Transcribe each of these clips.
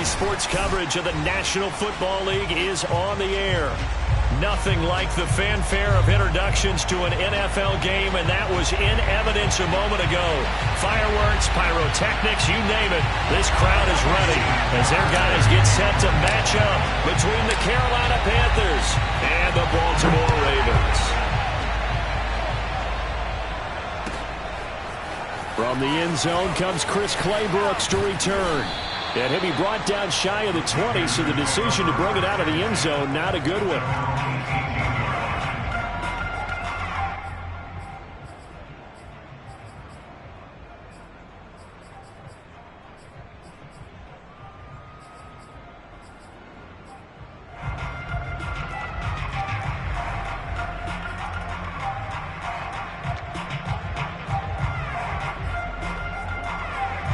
NBC Sports coverage of the National Football League is on the air. Nothing like the fanfare of introductions to an NFL game, and that was in evidence a moment ago. Fireworks, pyrotechnics, you name it. This crowd is ready as their guys get set to match up between the Carolina Panthers and the Baltimore Ravens. From the end zone comes Chris Claybrooks to return. And he'll be brought down shy of the 20, so the decision to bring it out of the end zone, not a good one.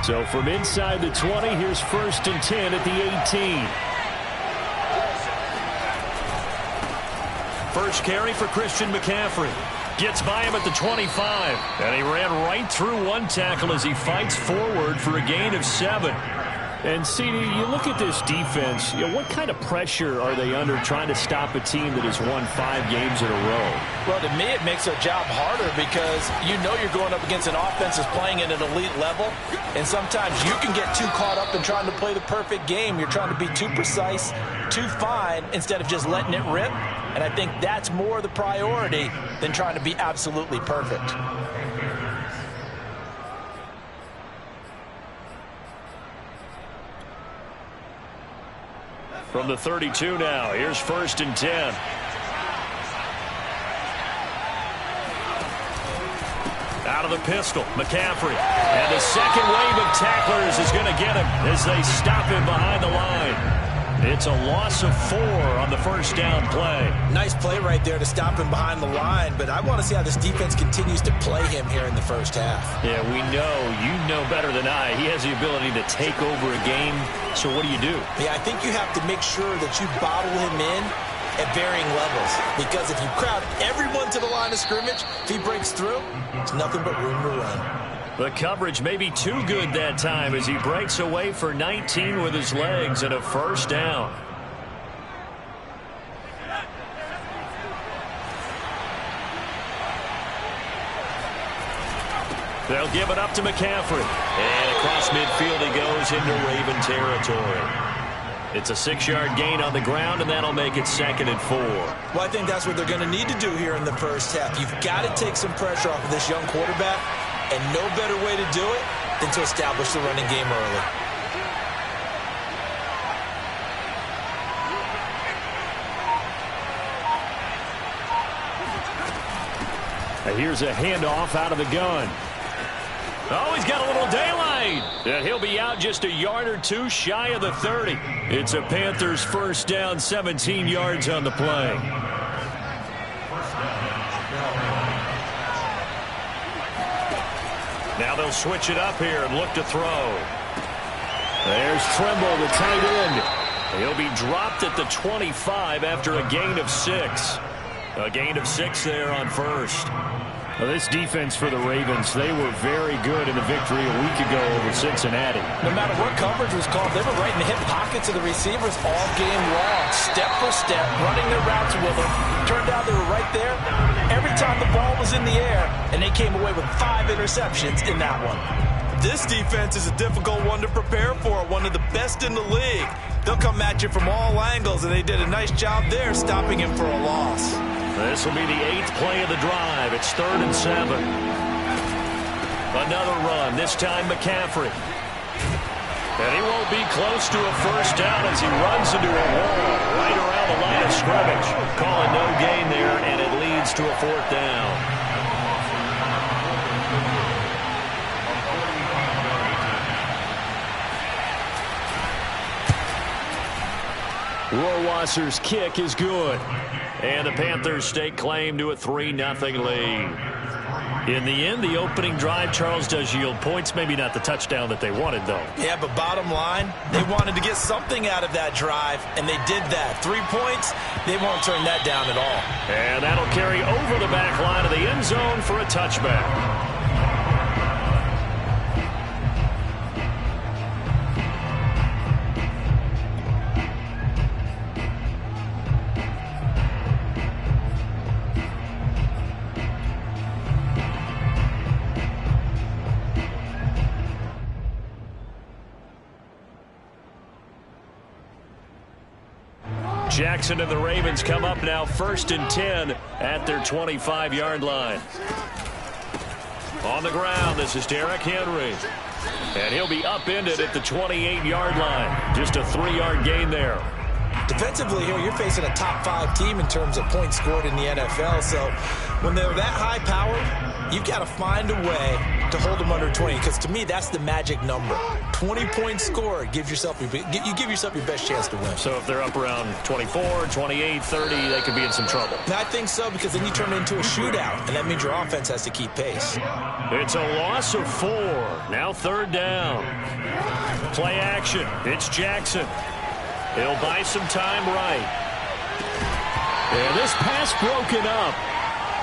So from inside the 20, here's 1st and 10 at the 18. First carry for Christian McCaffrey. Gets by him at the 25. And he ran right through one tackle as he fights forward for a gain of 7. And, CD, you look at this defense, what kind of pressure are they under trying to stop a team that has won 5 games in a row? Well, to me, it makes their job harder because you know you're going up against an offense that's playing at an elite level, and sometimes you can get too caught up in trying to play the perfect game. You're trying to be too precise, too fine, instead of just letting it rip, and I think that's more the priority than trying to be absolutely perfect. From the 32 now, here's 1st and 10. Out of the pistol, McCaffrey. And the second wave of tacklers is going to get him as they stop him behind the line. It's a loss of 4 on the first down play. Nice play right there to stop him behind the line, but I want to see how this defense continues to play him here in the first half. Yeah, we know, you know better than I, he has the ability to take over a game. So what do you do? Yeah, I think you have to make sure that you bottle him in at varying levels, because if you crowd everyone to the line of scrimmage, if he breaks through, it's nothing but room to run. The coverage may be too good that time as he breaks away for 19 with his legs and a first down. They'll give it up to McCaffrey. And across midfield he goes into Raven territory. It's a 6-yard gain on the ground, and that'll make it 2nd and 4. Well, I think that's what they're going to need to do here in the first half. You've got to take some pressure off of this young quarterback, and no better way to do it than to establish the running game early. And here's a handoff out of the gun. Oh, he's got a little daylight. And he'll be out just a yard or two shy of the 30. It's a Panthers first down, 17 yards on the play. Now they'll switch it up here and look to throw. There's Trimble, the tight end. He'll be dropped at the 25 after a gain of 6. A gain of 6 there on first. Well, this defense for the Ravens, they were very good in the victory a week ago over Cincinnati. No matter what coverage was called, they were right in the hip pockets of the receivers all game long, step for step, running their routes with them. Turned out they were right there every time the ball was in the air, and they came away with 5 interceptions in that one. This defense is a difficult one to prepare for, one of the best in the league. They'll come at you from all angles, and they did a nice job there stopping him for a loss. This will be the 8th play of the drive. It's 3rd and 7. Another run, this time McCaffrey. And he won't be close to a first down as he runs into a wall right around the line of scrimmage. Calling no gain there, and it leads to a 4th down. Rohrwasser's kick is good. And the Panthers stake claim to a 3-0 lead. In the end, the opening drive, Charles, does yield points. Maybe not the touchdown that they wanted, though. Yeah, but bottom line, they wanted to get something out of that drive, and they did that. 3 points, they won't turn that down at all. And that'll carry over the back line of the end zone for a touchback. Jackson and the Ravens come up now 1st and 10 at their 25-yard line. On the ground, this is Derrick Henry. And he'll be upended at the 28-yard line. Just a 3-yard gain there. Defensively here, you're facing a top 5 team in terms of points scored in the NFL. So when they're that high-powered, you've got to find a way to hold them under 20. Because to me, that's the magic number. 20 points scored, you give yourself your best chance to win. So if they're up around 24, 28, 30, they could be in some trouble. I think so, because then you turn it into a shootout, and that means your offense has to keep pace. It's a loss of 4. Now 3rd down. Play action. It's Jackson. He'll buy some time right. And this pass broken up.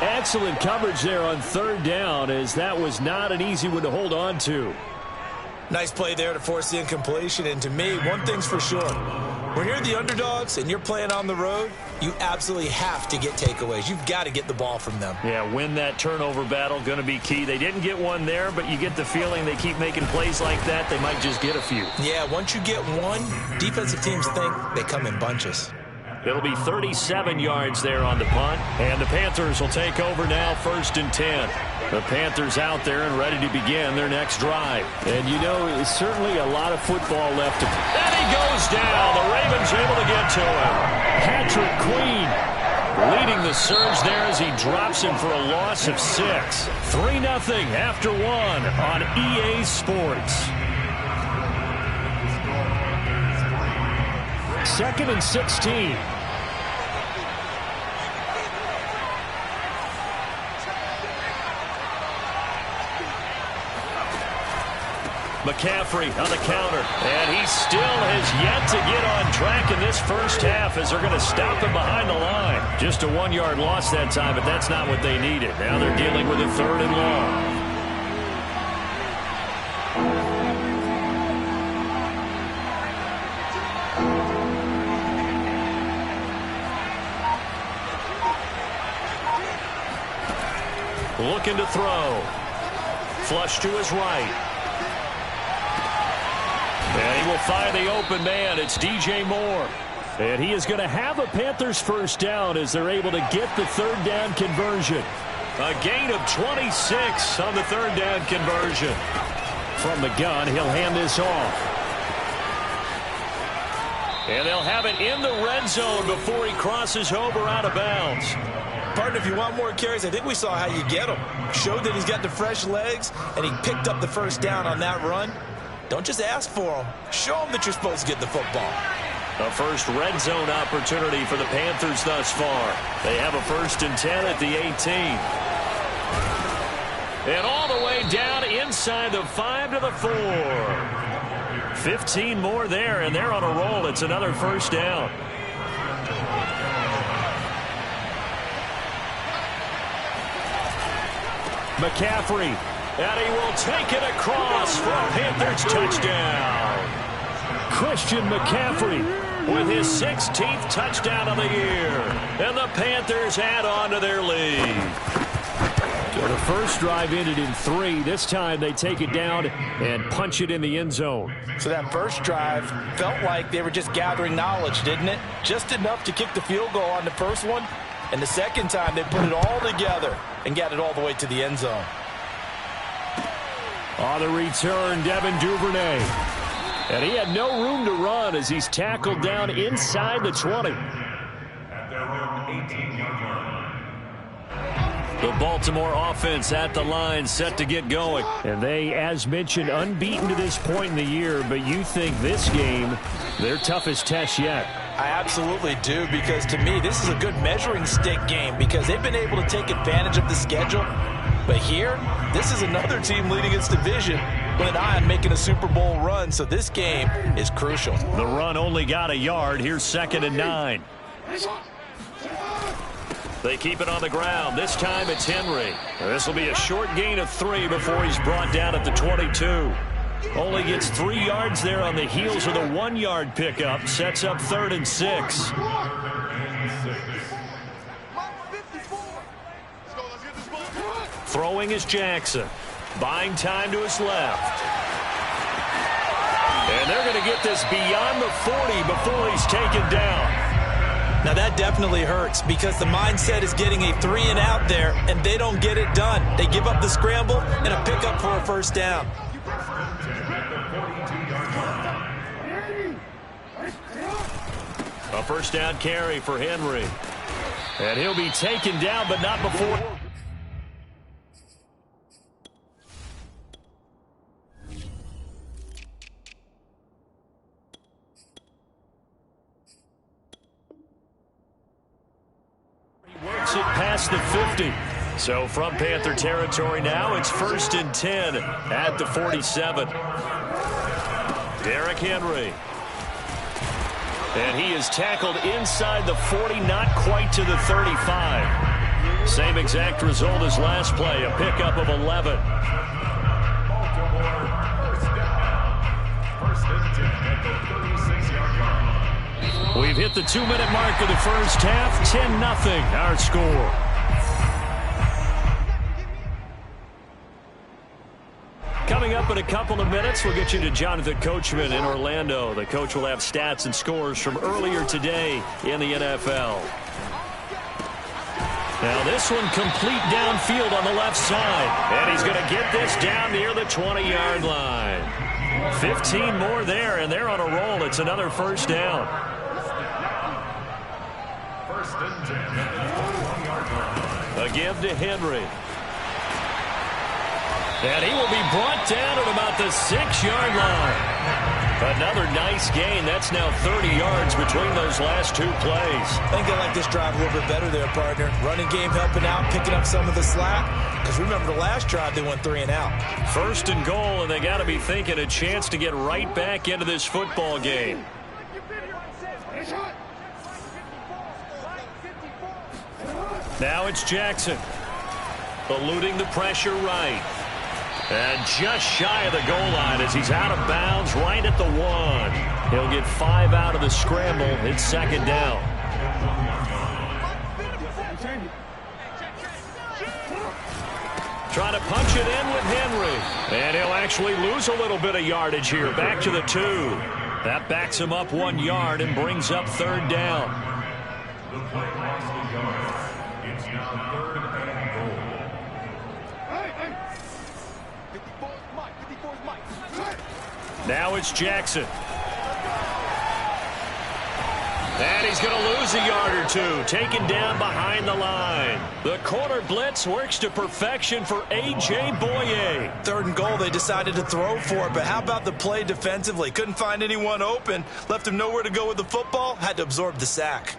Excellent coverage there on 3rd down, as that was not an easy one to hold on to. Nice play there to force the incompletion. And to me, one thing's for sure. When you're the underdogs and you're playing on the road, you absolutely have to get takeaways. You've got to get the ball from them. Yeah, win that turnover battle, going to be key. They didn't get one there, but you get the feeling they keep making plays like that, they might just get a few. Yeah, once you get one, defensive teams think they come in bunches. It'll be 37 yards there on the punt, and the Panthers will take over now 1st and 10. The Panthers out there and ready to begin their next drive. And, you know, it's certainly a lot of football left. And he goes down. The Ravens able to get to him. Patrick Queen leading the surge there as he drops him for a loss of 6. 3-0 after 1 on EA Sports. 2nd and 16. McCaffrey on the counter, and he still has yet to get on track in this first half as they're going to stop him behind the line. Just a 1-yard loss that time, but that's not what they needed. Now they're dealing with a 3rd and long. Looking to throw. Flush to his right. And he will find the open man. It's DJ Moore. And he is going to have a Panthers first down as they're able to get the 3rd down conversion. A gain of 26 on the 3rd down conversion. From the gun, he'll hand this off. And they'll have it in the red zone before he crosses over out of bounds. Partner, if you want more carries, I think we saw how you get him. Showed that he's got the fresh legs, and he picked up the first down on that run. Don't just ask for them. Show them that you're supposed to get the football. A first red zone opportunity for the Panthers thus far. They have a 1st and 10 at the 18. And all the way down inside the 5 to the 4. 15 more there, and they're on a roll. It's another first down. McCaffrey, and he will take it across for a Panthers touchdown. Christian McCaffrey with his 16th touchdown of the year. And the Panthers add on to their lead. So the first drive ended in 3. This time they take it down and punch it in the end zone. So that first drive felt like they were just gathering knowledge, didn't it? Just enough to kick the field goal on the first one. And the second time they put it all together and got it all the way to the end zone. On the return, Devin Duvernay. And he had no room to run as he's tackled down inside the 20. At their own 18-yard line. The Baltimore offense at the line, set to get going. And they, as mentioned, unbeaten to this point in the year, but you think this game, their toughest test yet. I absolutely do, because to me, this is a good measuring stick game because they've been able to take advantage of the schedule. But here, this is another team leading its division with an eye on making a Super Bowl run, so this game is crucial. The run only got a yard. Here's 2nd and 9. They keep it on the ground. This time it's Henry. This will be a short gain of 3 before he's brought down at the 22. Only gets 3 yards there on the heels of the 1-yard pickup. Sets up 3rd and 6. Throwing is Jackson. Buying time to his left. And they're going to get this beyond the 40 before he's taken down. Now that definitely hurts because the mindset is getting a 3-and-out there, and they don't get it done. They give up the scramble and a pickup for a first down. A first down carry for Henry. And he'll be taken down, but not before. He works it past the 50. So from Panther territory now, it's 1st and 10 at the 47. Derrick Henry. And he is tackled inside the 40, not quite to the 35. Same exact result as last play, a pickup of 11. We've hit the 2-minute mark of the first half, 10-0 our score. Coming up in a couple of minutes, we'll get you to Jonathan Coachman in Orlando. The coach will have stats and scores from earlier today in the NFL. Now this one complete downfield on the left side. And he's going to get this down near the 20-yard line. 15 more there, and they're on a roll. It's another first down. A give to Henry. And he will be brought down at about the 6-yard line. Another nice gain. That's now 30 yards between those last two plays. I think they like this drive a little bit better there, partner. Running game helping out, picking up some of the slack. Because remember the last drive, they went 3-and-out. 1st and goal, and they got to be thinking a chance to get right back into this football game. Now it's Jackson. Eluding the pressure right. And just shy of the goal line as he's out of bounds right at the 1. He'll get 5 out of the scramble. It's 2nd down. Trying to punch it in with Henry. And he'll actually lose a little bit of yardage here. Back to the 2. That backs him up 1 yard and brings up 3rd down. The play lost a yard. It's now 3rd and goal. Now it's Jackson. And he's going to lose a yard or two. Taken down behind the line. The corner blitz works to perfection for A.J. Boye. 3rd and goal, they decided to throw for it. But how about the play defensively? Couldn't find anyone open. Left him nowhere to go with the football. Had to absorb the sack.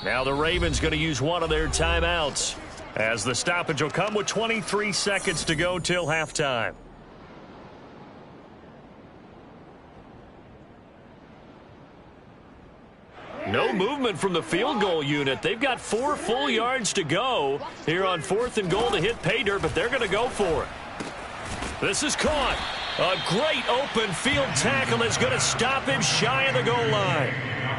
Now the Ravens going to use one of their timeouts, as the stoppage will come with 23 seconds to go till halftime. No movement from the field goal unit. They've got 4 full yards to go here on 4th and goal to hit pay dirt, but they're going to go for it. This is caught. A great open field tackle is going to stop him shy of the goal line.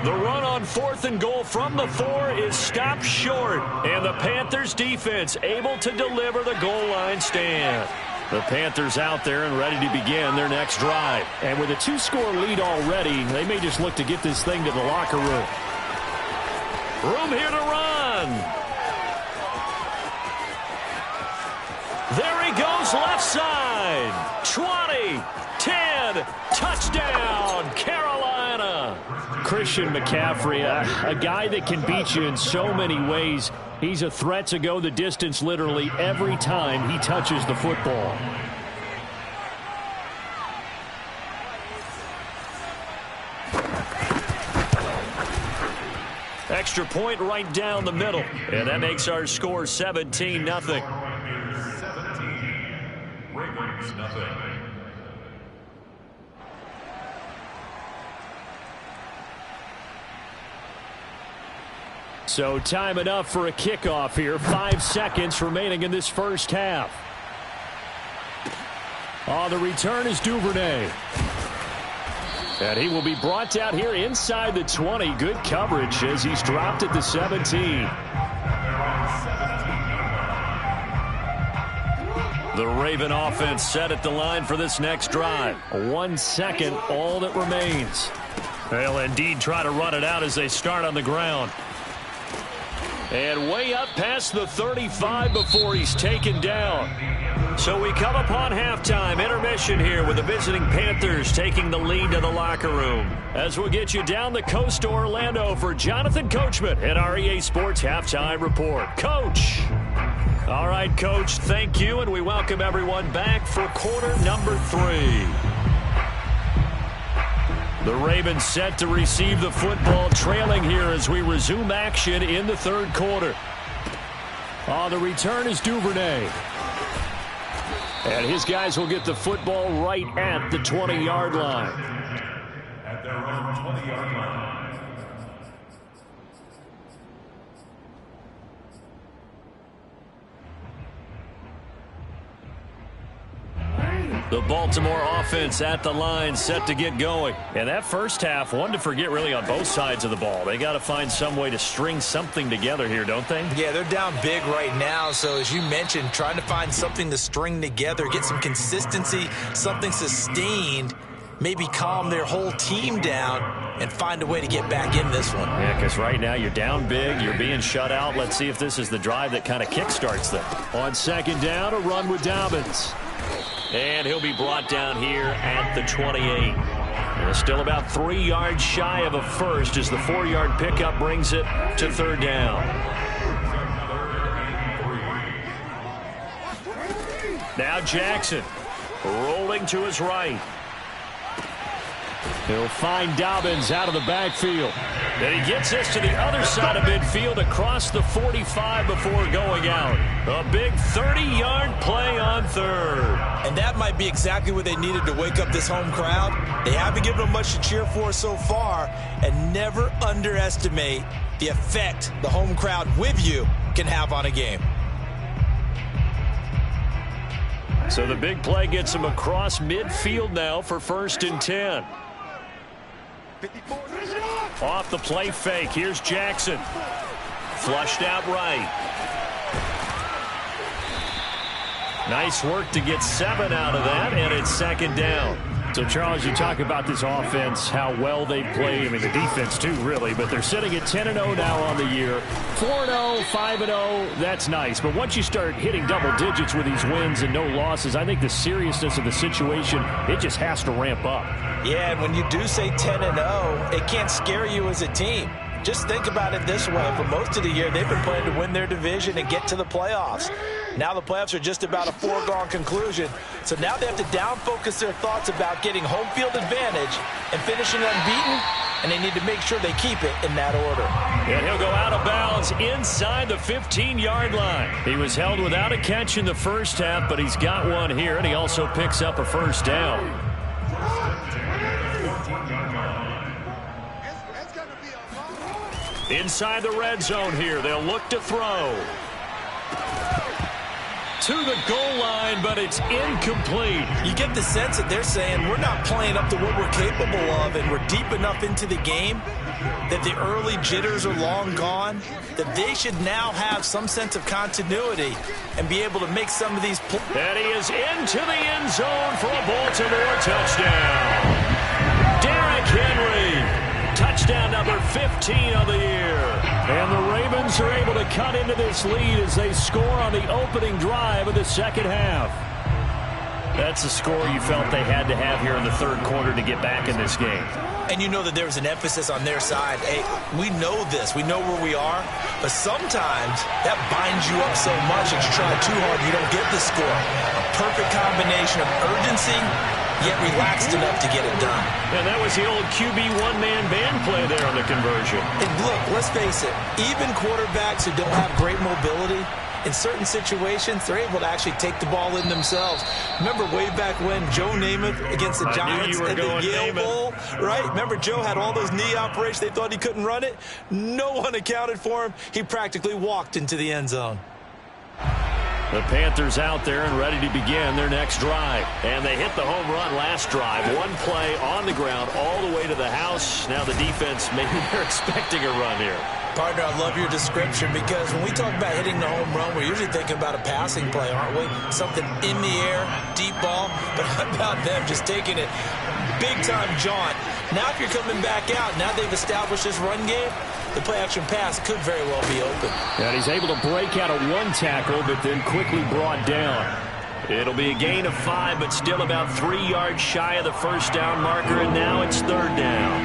The run on 4th and goal from the 4 is stopped short, and the Panthers defense able to deliver the goal line stand. The Panthers out there and ready to begin their next drive. And with a 2-score lead already, they may just look to get this thing to the locker room. Room here to run. There he goes left side. 20, 10, touchdown, Carolina. Christian McCaffrey, a guy that can beat you in so many ways. He's a threat to go the distance literally every time he touches the football. Extra point right down the middle, and that makes our score 17-0. 17, Ravens nothing. So time enough for a kickoff here. 5 seconds remaining in this first half. On the return is Duvernay. And he will be brought down here inside the 20. Good coverage as he's dropped at the 17. The Raven offense set at the line for this next drive. 1 second, all that remains. They'll indeed try to run it out as they start on the ground. And way up past the 35 before he's taken down. So we come upon halftime intermission here with the visiting Panthers taking the lead to the locker room. As we'll get you down the coast to Orlando for Jonathan Coachman at our EA Sports Halftime Report. Coach. All right, Coach, thank you, and we welcome everyone back for quarter number 3. The Ravens set to receive the football, trailing here as we resume action in the third quarter. On the return is Duvernay. And his guys will get the football right at the 20-yard line. At their own 20-yard line. The Baltimore offense at the line, set to get going. And that first half, one to forget really on both sides of the ball. They got to find some way to string something together here, don't they? Yeah, they're down big right now. So as you mentioned, trying to find something to string together, get some consistency, something sustained, maybe calm their whole team down and find a way to get back in this one. Yeah, because right now you're down big, you're being shut out. Let's see if this is the drive that kind of kickstarts them. On second down, a run with Dobbins. And he'll be brought down here at the 28. Still about 3 yards shy of a first as the 4-yard pickup brings it to third down. Now Jackson rolling to his right. He'll find Dobbins out of the backfield. And he gets this to the other side of midfield across the 45 before going out. A big 30-yard play on third. And that might be exactly what they needed to wake up this home crowd. They haven't given them much to cheer for so far. And never underestimate the effect the home crowd with you can have on a game. So the big play gets him across midfield now for 1st and 10. Off the play fake. Here's Jackson. Flushed out right. Nice work to get 7 out of that, and it's second down. So, Charles, you talk about this offense, how well they played. I mean, the defense, too, really. But they're sitting at 10-0 now on the year. 4-0, 5-0, that's nice. But once you start hitting double digits with these wins and no losses, I think the seriousness of the situation, it just has to ramp up. Yeah, and when you do say 10-0, it can't scare you as a team. Just think about it this way. For most of the year, they've been playing to win their division and get to the playoffs. Now the playoffs are just about a foregone conclusion. So now they have to down-focus their thoughts about getting home field advantage and finishing unbeaten, and they need to make sure they keep it in that order. And he'll go out of bounds inside the 15-yard line. He was held without a catch in the first half, but he's got one here, and he also picks up a first down. Inside the red zone here, they'll look to throw. To the goal line, but it's incomplete. You get the sense that they're saying we're not playing up to what we're capable of, and we're deep enough into the game that the early jitters are long gone, that they should now have some sense of continuity and be able to make some of these plays. And he is into the end zone for a Baltimore touchdown. Derrick Henry. Touchdown number 15 of the year. And the Ravens are able to cut into this lead as they score on the opening drive of the second half. That's a score you felt they had to have here in the third quarter to get back in this game. And you know that there was an emphasis on their side. Hey, we know this. We know where we are. But sometimes that binds you up so much that you try too hard, you don't get the score. A perfect combination of urgency, yet relaxed enough to get it done. And that was the old QB one-man band play there on the conversion. And look, let's face it, even quarterbacks who don't have great mobility, in certain situations, they're able to actually take the ball in themselves. Remember way back when Joe Namath against the Giants at the Yale Bowl, right? Remember Joe had all those knee operations. They thought he couldn't run it. No one accounted for him. He practically walked into the end zone. The Panthers out there and ready to begin their next drive. And they hit the home run last drive. One play on the ground all the way to the house. Now the defense, maybe they're expecting a run here. Partner, I love your description because when we talk about hitting the home run, we're usually thinking about a passing play, aren't we? Something in the air, deep ball. But how about them just taking it big-time jaunt Now if you're coming back out, now they've established this run game, the play-action pass could very well be open. And he's able to break out of one tackle, but then quickly brought down. It'll be a gain of 5, but still about 3 yards shy of the first down marker, and now it's 3rd down.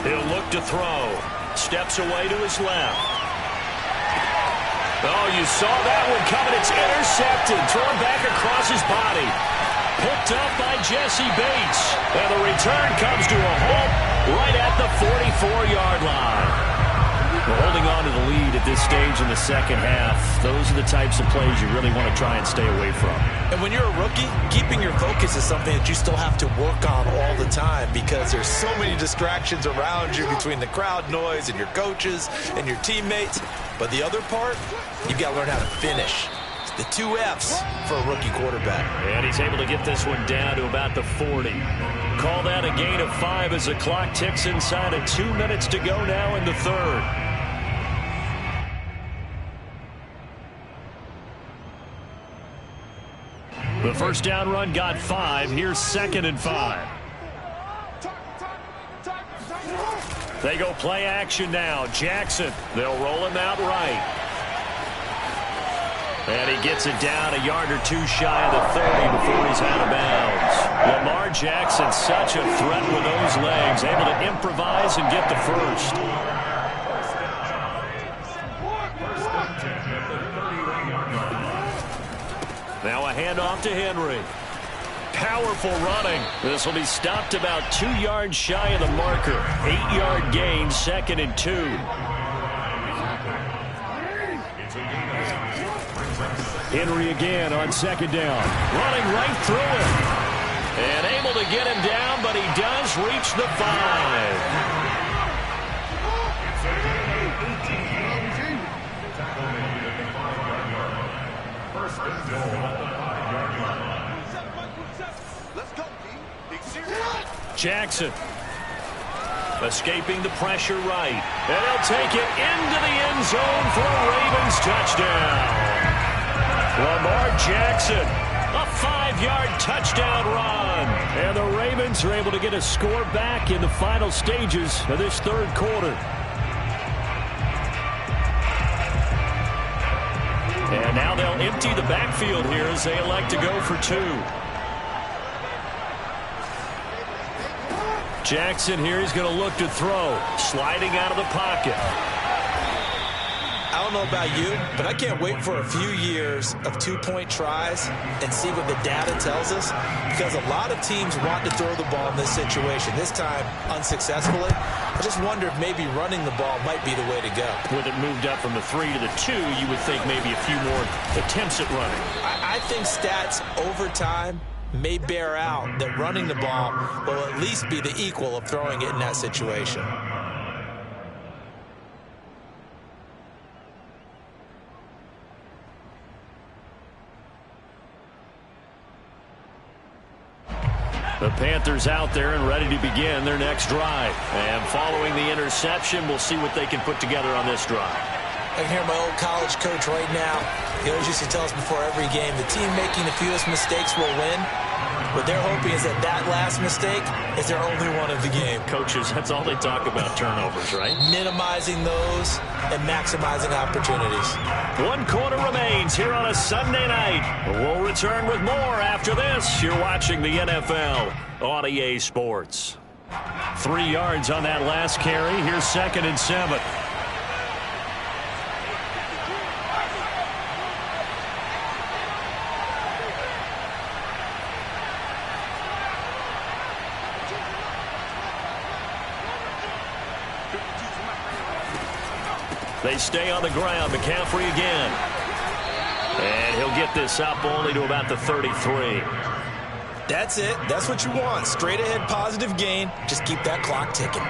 He'll look to throw. Steps away to his left. Oh, you saw that one coming. It's intercepted. Thrown back across his body. Picked up by Jesse Bates. And the return comes to a halt right at the 44-yard line. We're holding on to the lead at this stage in the second half. Those are the types of plays you really want to try and stay away from. And when you're a rookie, keeping your focus is something that you still have to work on all the time because there's so many distractions around you between the crowd noise and your coaches and your teammates. But the other part, you've got to learn how to finish. It's the 2 Fs for a rookie quarterback. And he's able to get this one down to about the 40. Call that a gain of 5 as the clock ticks inside of 2 minutes to go now in the 3rd. The first down run got 5. Here's 2nd and 5. They go play action now. Jackson, they'll roll him out right. And he gets it down a yard or 2 shy of the 30 before he's out of bounds. Lamar Jackson, such a threat with those legs, able to improvise and get the first. Now a handoff to Henry. Powerful running. This will be stopped about 2 yards shy of the marker. 8-yard gain, 2nd and 2. Henry again on 2nd down. Running right through him. And able to get him down, but he does reach the 5. Jackson escaping the pressure right. And he'll take it into the end zone for a Ravens touchdown. Lamar Jackson, a 5-yard touchdown run. And the Ravens are able to get a score back in the final stages of this 3rd quarter. And now they'll empty the backfield here as they elect to go for 2. Jackson here, he's going to look to throw. Sliding out of the pocket. I don't know about you, but I can't wait for a few years of 2-point tries and see what the data tells us, because a lot of teams want to throw the ball in this situation, this time unsuccessfully. I just wonder if maybe running the ball might be the way to go. With it moved up from the 3 to the 2, you would think maybe a few more attempts at running. I think stats over time may bear out that running the ball will at least be the equal of throwing it in that situation. The Panthers out there and ready to begin their next drive. And following the interception, we'll see what they can put together on this drive. I can hear my old college coach right now. He always used to tell us before every game, the team making the fewest mistakes will win. What they're hoping is that last mistake is their only one of the game. Coaches, that's all they talk about, turnovers, right? Minimizing those and maximizing opportunities. 1 quarter remains here on a Sunday night. We'll return with more after this. You're watching the NFL on EA Sports. 3 yards on that last carry. Here's 2nd and 7. They stay on the ground. McCaffrey again. And he'll get this up only to about the 33. That's it. That's what you want. Straight ahead positive gain. Just keep that clock ticking.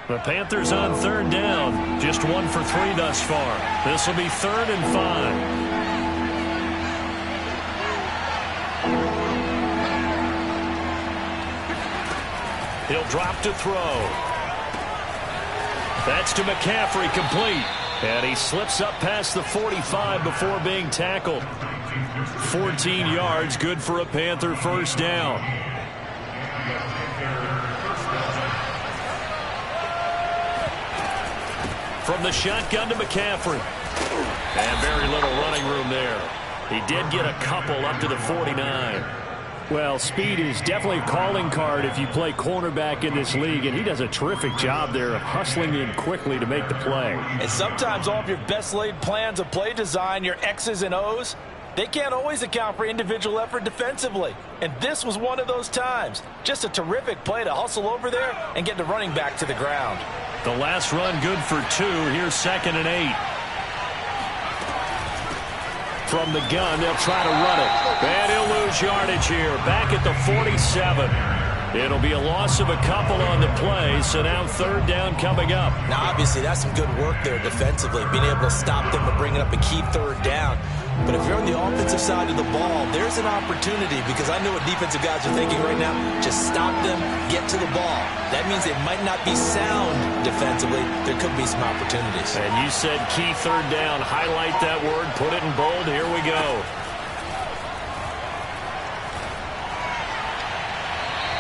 The Panthers on 3rd down. Just 1 for 3 thus far. This will be 3rd and 5. He'll drop to throw. That's to McCaffrey, complete. And he slips up past the 45 before being tackled. 14 yards, good for a Panther first down. From the shotgun to McCaffrey. And very little running room there. He did get a couple up to the 49. Well, speed is definitely a calling card if you play cornerback in this league, and he does a terrific job there of hustling in quickly to make the play. And sometimes all of your best laid plans of play design, your X's and O's, they can't always account for individual effort defensively. And this was one of those times. Just a terrific play to hustle over there and get the running back to the ground. The last run good for 2. Here's 2nd and 8. From the gun, they'll try to run it. And he'll lose yardage here. Back at the 47. It'll be a loss of a couple on the play, so now 3rd down coming up. Now, obviously, that's some good work there defensively, being able to stop them and bringing up a key 3rd down. But if you're on the offensive side of the ball, there's an opportunity, because I know what defensive guys are thinking right now. Just stop them, get to the ball. That means they might not be sound defensively. There could be some opportunities. And you said key 3rd down. Highlight that word. Put it in bold. Here we go.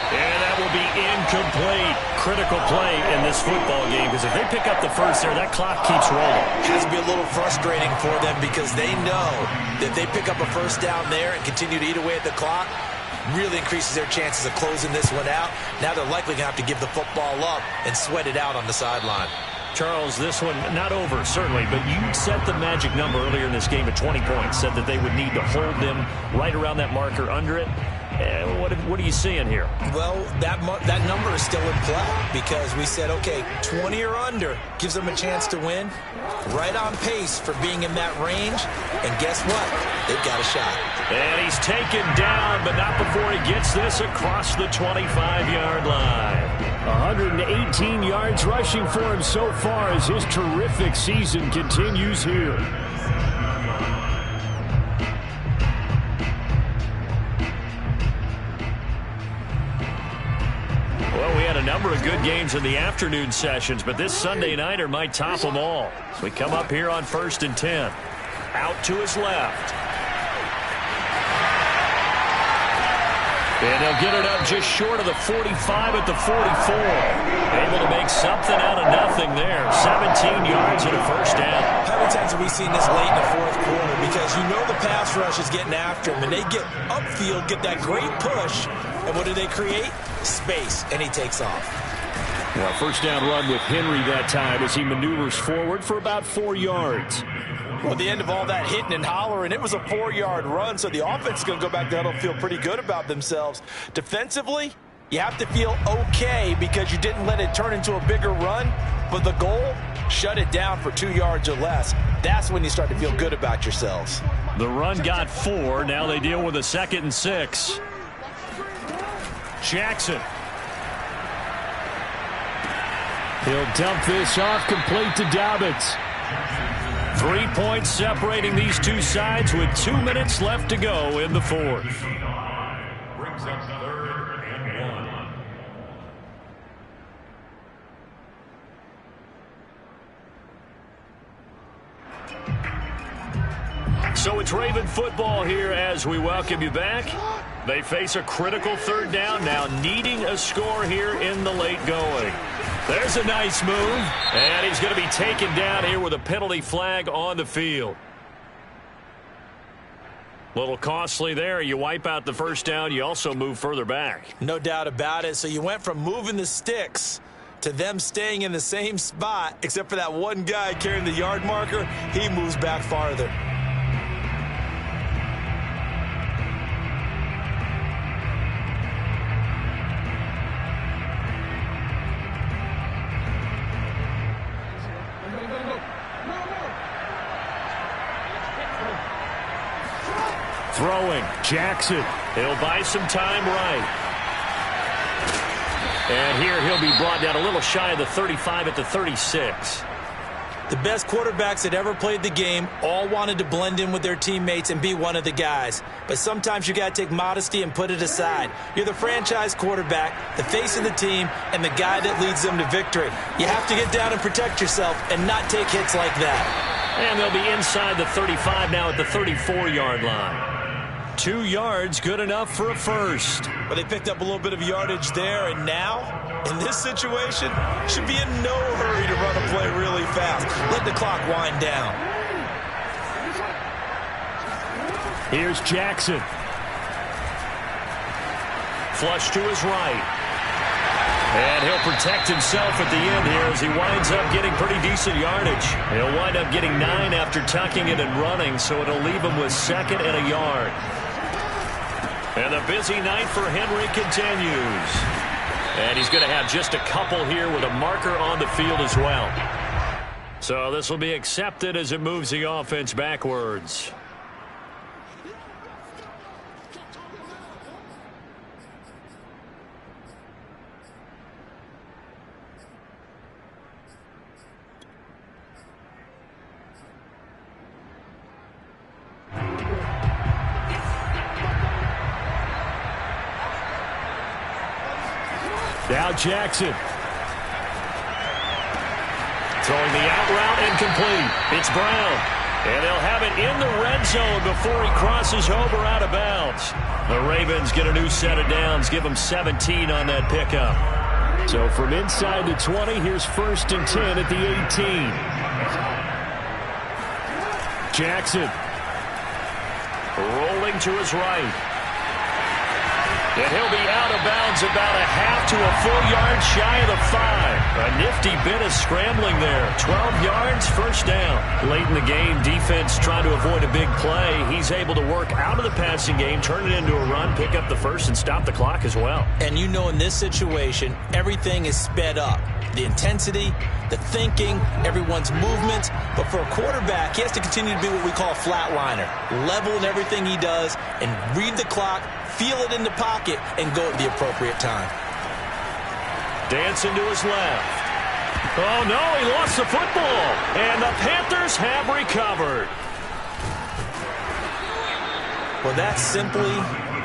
And that will be incomplete. Critical play in this football game, because if they pick up the first there, that clock keeps rolling. Has to be a little frustrating for them, because they know that they pick up a first down there and continue to eat away at the clock, really increases their chances of closing this one out. Now they're likely going to have to give the football up and sweat it out on the sideline. Charles, this one not over, certainly, but you set the magic number earlier in this game at 20 points, said that they would need to hold them right around that marker under it. What are you seeing here? Well, that number is still in play, because we said, okay, 20 or under gives them a chance to win. Right on pace for being in that range. And guess what? They've got a shot. And he's taken down, but not before he gets this across the 25-yard line. 118 yards rushing for him so far as his terrific season continues here. Well, we had a number of good games in the afternoon sessions, but this Sunday nighter might top them all. So we come up here on 1st and 10. Out to his left. And they'll get it up just short of the 45 at the 44. Able to make something out of nothing there. 17 yards and a first down. How many times have we seen this late in the 4th quarter? Because you know the pass rush is getting after him, and they get upfield, get that great push, and what do they create? Space, and he takes off. Well, first down run with Henry that time as he maneuvers forward for about 4 yards. Well, at the end of all that hitting and hollering, it was a 4-yard run, so the offense is going to go back there and feel pretty good about themselves. Defensively, you have to feel okay because you didn't let it turn into a bigger run, but the goal, shut it down for 2 yards or less. That's when you start to feel good about yourselves. The run got 4. Now they deal with a 2nd and 6. Jackson. He'll dump this off, complete to Dobbins. 3 points separating these two sides with 2 minutes left to go in the 4th. Brings up 3rd and 1. So it's Raven football here as we welcome you back. They face a critical 3rd down now, needing a score here in the late going. There's a nice move, and he's going to be taken down here with a penalty flag on the field. A little costly there. You wipe out the first down, you also move further back. No doubt about it. So you went from moving the sticks to them staying in the same spot, except for that one guy carrying the yard marker. He moves back farther. Throwing, Jackson. He'll buy some time right. And here he'll be brought down a little shy of the 35 at the 36. The best quarterbacks that ever played the game all wanted to blend in with their teammates and be one of the guys. But sometimes you got to take modesty and put it aside. You're the franchise quarterback, the face of the team, and the guy that leads them to victory. You have to get down and protect yourself and not take hits like that. And they'll be inside the 35 now at the 34-yard line. 2 yards, good enough for a first. But they picked up a little bit of yardage there, and now, in this situation, should be in no hurry to run a play really fast. Let the clock wind down. Here's Jackson. Flush to his right. And he'll protect himself at the end here as he winds up getting pretty decent yardage. He'll wind up getting 9 after tucking it and running, so it'll leave him with 2nd and a yard. And the busy night for Henry continues. And he's going to have just a couple here with a marker on the field as well. So this will be accepted as it moves the offense backwards. Now Jackson. Throwing the out route incomplete. It's Brown. And they'll have it in the red zone before he crosses over out of bounds. The Ravens get a new set of downs. Give them 17 on that pickup. So from inside the 20, here's 1st and 10 at the 18. Jackson. Rolling to his right. And he'll be out of bounds about a half to a full yard shy of the 5. A nifty bit of scrambling there. 12 yards, first down. Late in the game, defense trying to avoid a big play. He's able to work out of the passing game, turn it into a run, pick up the first, and stop the clock as well. And you know in this situation, everything is sped up. The intensity, the thinking, everyone's movements. But for a quarterback, he has to continue to be what we call a flatliner. Level in everything he does and read the clock, feel it in the pocket, and go at the appropriate time. Dancing to his left. Oh, no, he lost the football. And the Panthers have recovered. Well, that simply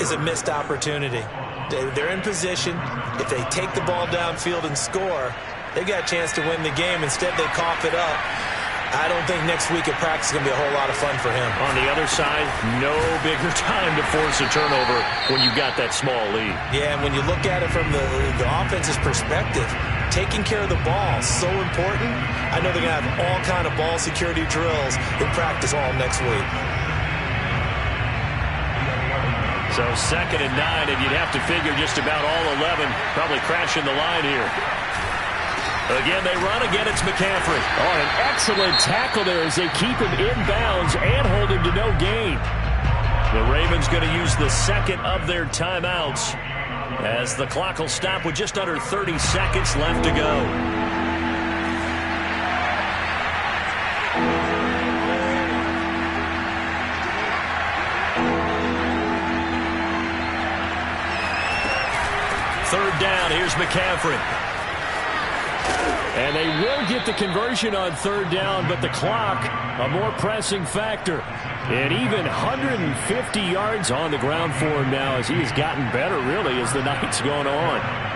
is a missed opportunity. They're in position. If they take the ball downfield and score, they got a chance to win the game. Instead, they cough it up. I don't think next week at practice is going to be a whole lot of fun for him. On the other side, no bigger time to force a turnover when you've got that small lead. Yeah, and when you look at it from the offense's perspective, taking care of the ball is so important. I know they're going to have all kind of ball security drills in practice all next week. So 2nd and 9, and you'd have to figure just about all 11 probably crashing the line here. Again, they run. Again, it's McCaffrey. Oh, an excellent tackle there as they keep him in bounds and hold him to no gain. The Ravens going to use the 2nd of their timeouts as the clock will stop with just under 30 seconds left to go. Third down. Here's McCaffrey. And they will get the conversion on 3rd down, but the clock, a more pressing factor. And even 150 yards on the ground for him now as he has gotten better, really, as the night's gone on.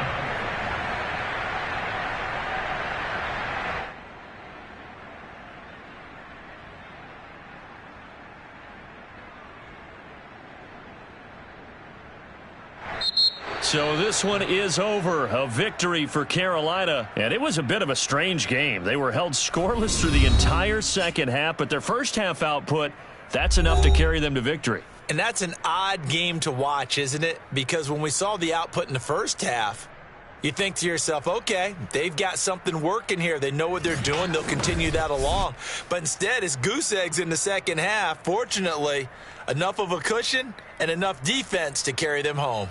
So this one is over. A victory for Carolina. And it was a bit of a strange game. They were held scoreless through the entire second half, but their first half output, that's enough to carry them to victory. And that's an odd game to watch, isn't it? Because when we saw the output in the first half, you think to yourself, okay, they've got something working here. They know what they're doing. They'll continue that along. But instead, it's goose eggs in the second half. Fortunately, enough of a cushion and enough defense to carry them home.